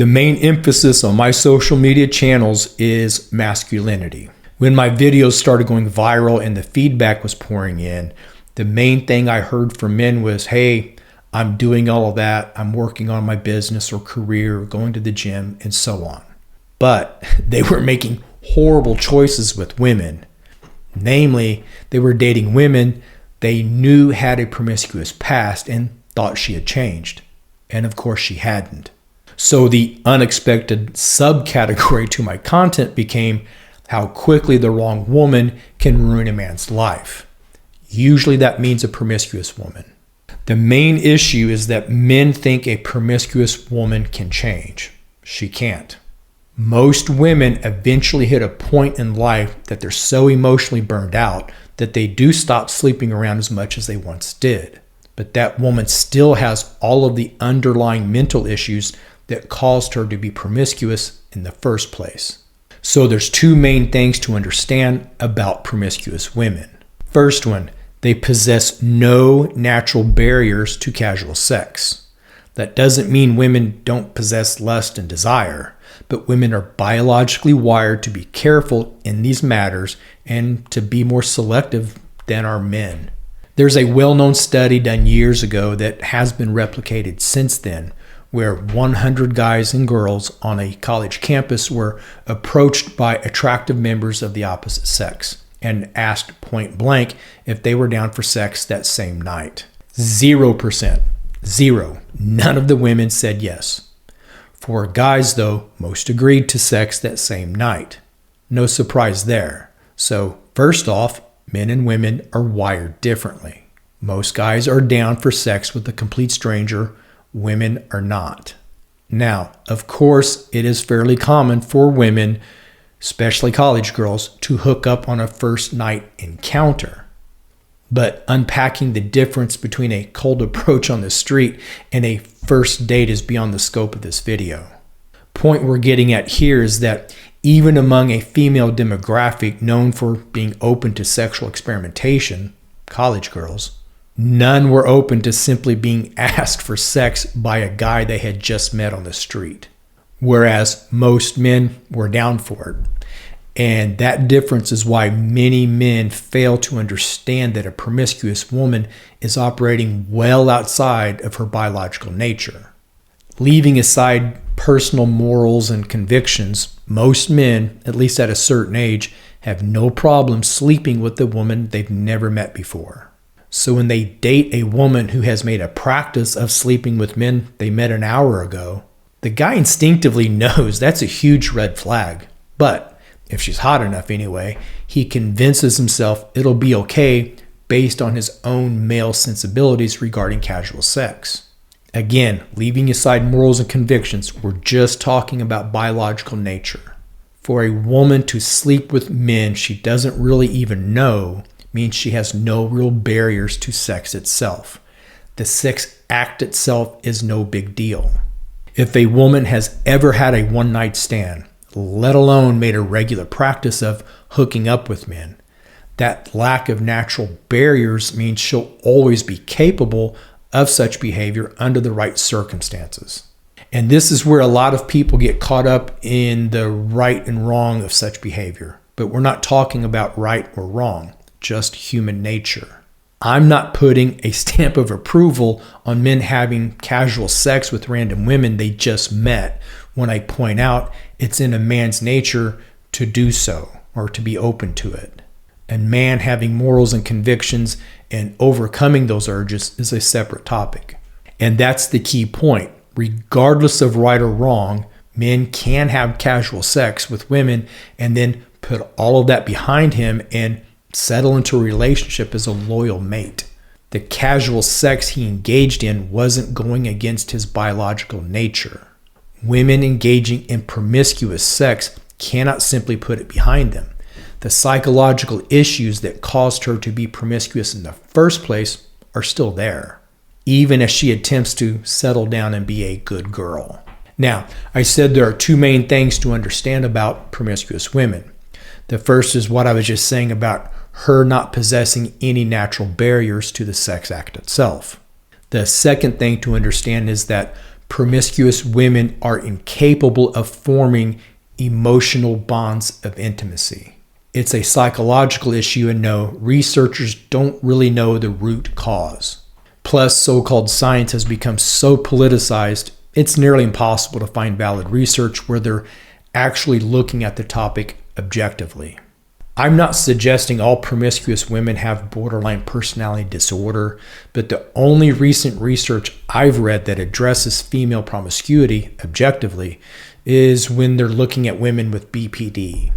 The main emphasis on my social media channels is masculinity. When my videos started going viral and the feedback was pouring in, the main thing I heard from men was, hey, I'm doing all of that. I'm working on my business or career, going to the gym, and so on. But they were making horrible choices with women. Namely, they were dating women they knew had a promiscuous past and thought she had changed. And of course she hadn't. So the unexpected subcategory to my content became how quickly the wrong woman can ruin a man's life. Usually that means a promiscuous woman. The main issue is that men think a promiscuous woman can change. She can't. Most women eventually hit a point in life that they're so emotionally burned out that they do stop sleeping around as much as they once did. But that woman still has all of the underlying mental issues that caused her to be promiscuous in the first place. So there's two main things to understand about promiscuous women. First one, they possess no natural barriers to casual sex. That doesn't mean women don't possess lust and desire, but women are biologically wired to be careful in these matters and to be more selective than are men. There's a well-known study done years ago that has been replicated since then, where 100 guys and girls on a college campus were approached by attractive members of the opposite sex and asked point blank if they were down for sex that same night. 0%. Zero. None of the women said yes. For guys, though, most agreed to sex that same night. No surprise there. So, first off, men and women are wired differently. Most guys are down for sex with a complete stranger. Women are not. Now, of course, it is fairly common for women, especially college girls, to hook up on a first night encounter. But unpacking the difference between a cold approach on the street and a first date is beyond the scope of this video. Point we're getting at here is that even among a female demographic known for being open to sexual experimentation, college girls, none were open to simply being asked for sex by a guy they had just met on the street, whereas most men were down for it. And that difference is why many men fail to understand that a promiscuous woman is operating well outside of her biological nature. Leaving aside personal morals and convictions, most men, at least at a certain age, have no problem sleeping with a woman they've never met before. So when they date a woman who has made a practice of sleeping with men they met an hour ago, the guy instinctively knows that's a huge red flag. But if she's hot enough anyway, he convinces himself it'll be okay based on his own male sensibilities regarding casual sex. Again, leaving aside morals and convictions, we're just talking about biological nature. For a woman to sleep with men she doesn't really even know means she has no real barriers to sex itself. The sex act itself is no big deal. If a woman has ever had a one-night stand, let alone made a regular practice of hooking up with men, that lack of natural barriers means she'll always be capable of such behavior under the right circumstances. And this is where a lot of people get caught up in the right and wrong of such behavior. But we're not talking about right or wrong, just human nature. I'm not putting a stamp of approval on men having casual sex with random women they just met when I point out it's in a man's nature to do so or to be open to it. A man having morals and convictions and overcoming those urges is a separate topic. And that's the key point. Regardless of right or wrong, men can have casual sex with women and then put all of that behind him and settle into a relationship as a loyal mate. The casual sex he engaged in wasn't going against his biological nature. Women engaging in promiscuous sex cannot simply put it behind them. The psychological issues that caused her to be promiscuous in the first place are still there, even as she attempts to settle down and be a good girl. Now, I said there are two main things to understand about promiscuous women. The first is what I was just saying about her not possessing any natural barriers to the sex act itself. The second thing to understand is that Promiscuous women are incapable of forming emotional bonds of intimacy. It's a psychological issue, and no, researchers don't really know the root cause. Plus, so-called science has become so politicized, it's nearly impossible to find valid research where they're actually looking at the topic objectively. I'm not suggesting all promiscuous women have borderline personality disorder, but the only recent research I've read that addresses female promiscuity objectively is when they're looking at women with BPD.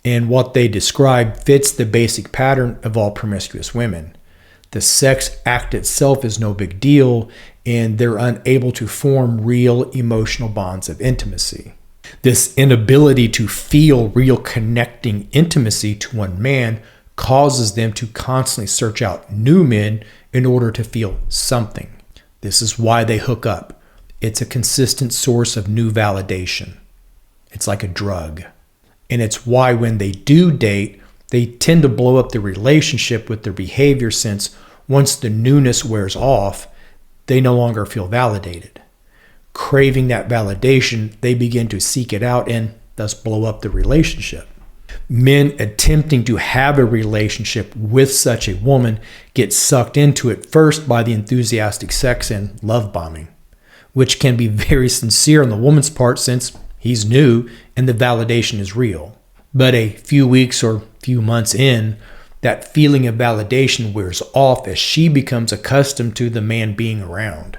And what they describe fits the basic pattern of all promiscuous women. The sex act itself is no big deal, and they're unable to form real emotional bonds of intimacy. This inability to feel real connecting intimacy to one man causes them to constantly search out new men in order to feel something. This is why they hook up. It's a consistent source of new validation. It's like a drug. And it's why when they do date, they tend to blow up the relationship with their behavior, since once the newness wears off, they no longer feel validated. Craving that validation, they begin to seek it out and thus blow up the relationship. Men attempting to have a relationship with such a woman get sucked into it first by the enthusiastic sex and love bombing, which can be very sincere on the woman's part since he's new and the validation is real. But a few weeks or few months in, that feeling of validation wears off as she becomes accustomed to the man being around.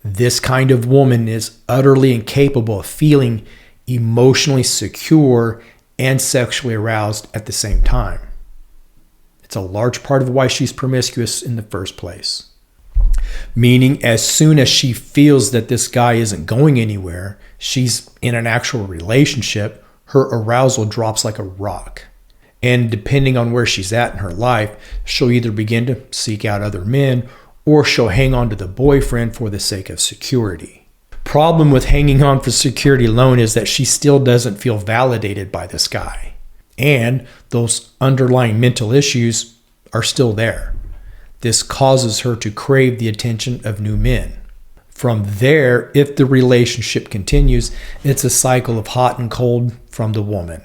This kind of woman is utterly incapable of feeling emotionally secure and sexually aroused at the same time. It's a large part of why she's promiscuous in the first place. Meaning, as soon as she feels that this guy isn't going anywhere, she's in an actual relationship, her arousal drops like a rock. And depending on where she's at in her life, she'll either begin to seek out other men or she'll hang on to the boyfriend for the sake of security. Problem with hanging on for security alone is that she still doesn't feel validated by this guy. And those underlying mental issues are still there. This causes her to crave the attention of new men. From there, if the relationship continues, it's a cycle of hot and cold from the woman.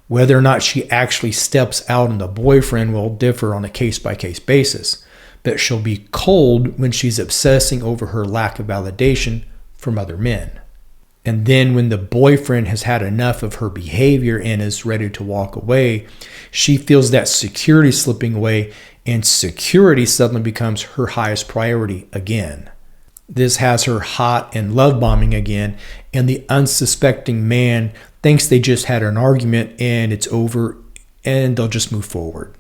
Whether or not she actually steps out on the boyfriend will differ on a case-by-case basis, but she'll be cold when she's obsessing over her lack of validation from other men. And then when the boyfriend has had enough of her behavior and is ready to walk away, she feels that security slipping away, and security suddenly becomes her highest priority again. This has her hot and love bombing again, and the unsuspecting man thinks they just had an argument and it's over and they'll just move forward.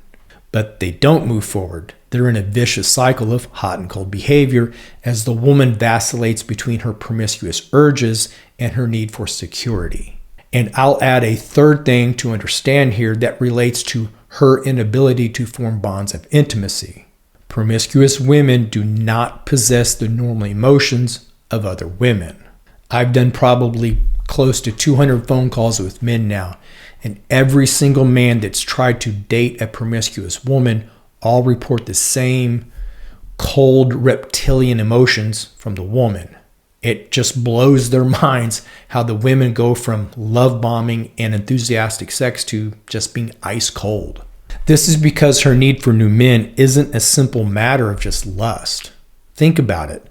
But they don't move forward. They're in a vicious cycle of hot and cold behavior as the woman vacillates between her promiscuous urges and her need for security. And I'll add a third thing to understand here that relates to her inability to form bonds of intimacy. Promiscuous women do not possess the normal emotions of other women. I've done probably close to 200 phone calls with men now, and every single man that's tried to date a promiscuous woman all report the same cold reptilian emotions from the woman. It just blows their minds how the women go from love bombing and enthusiastic sex to just being ice cold. This is because her need for new men isn't a simple matter of just lust. Think about it.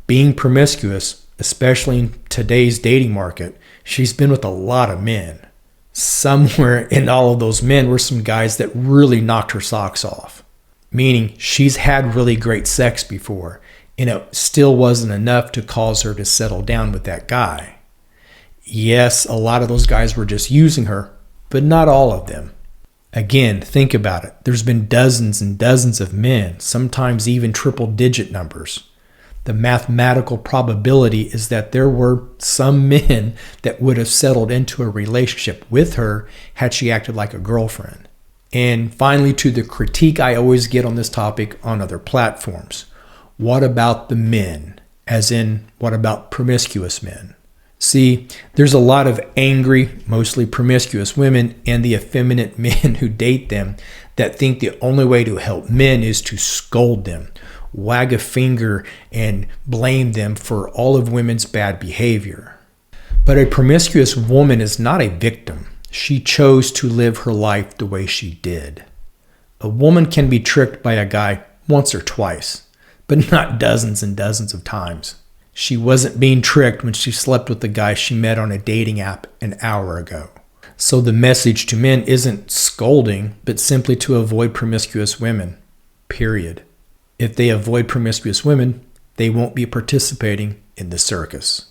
Being promiscuous, especially in today's dating market, she's been with a lot of men. Somewhere in all of those men were some guys that really knocked her socks off. Meaning she's had really great sex before, and it still wasn't enough to cause her to settle down with that guy. Yes, a lot of those guys were just using her, but not all of them. Again, think about it. There's been dozens and dozens of men, sometimes even triple-digit numbers. The mathematical probability is that there were some men that would have settled into a relationship with her had she acted like a girlfriend. And finally, to the critique I always get on this topic on other platforms. What about the men? As in, what about promiscuous men? See, there's a lot of angry, mostly promiscuous women and the effeminate men who date them that think the only way to help men is to scold them wag a finger and blame them for all of women's bad behavior. But a promiscuous woman is not a victim. She chose to live her life the way she did. A woman can be tricked by a guy once or twice, but not dozens and dozens of times. She wasn't being tricked when she slept with the guy she met on a dating app an hour ago. So the message to men isn't scolding, but simply to avoid promiscuous women, period. If they avoid promiscuous women, they won't be participating in the circus.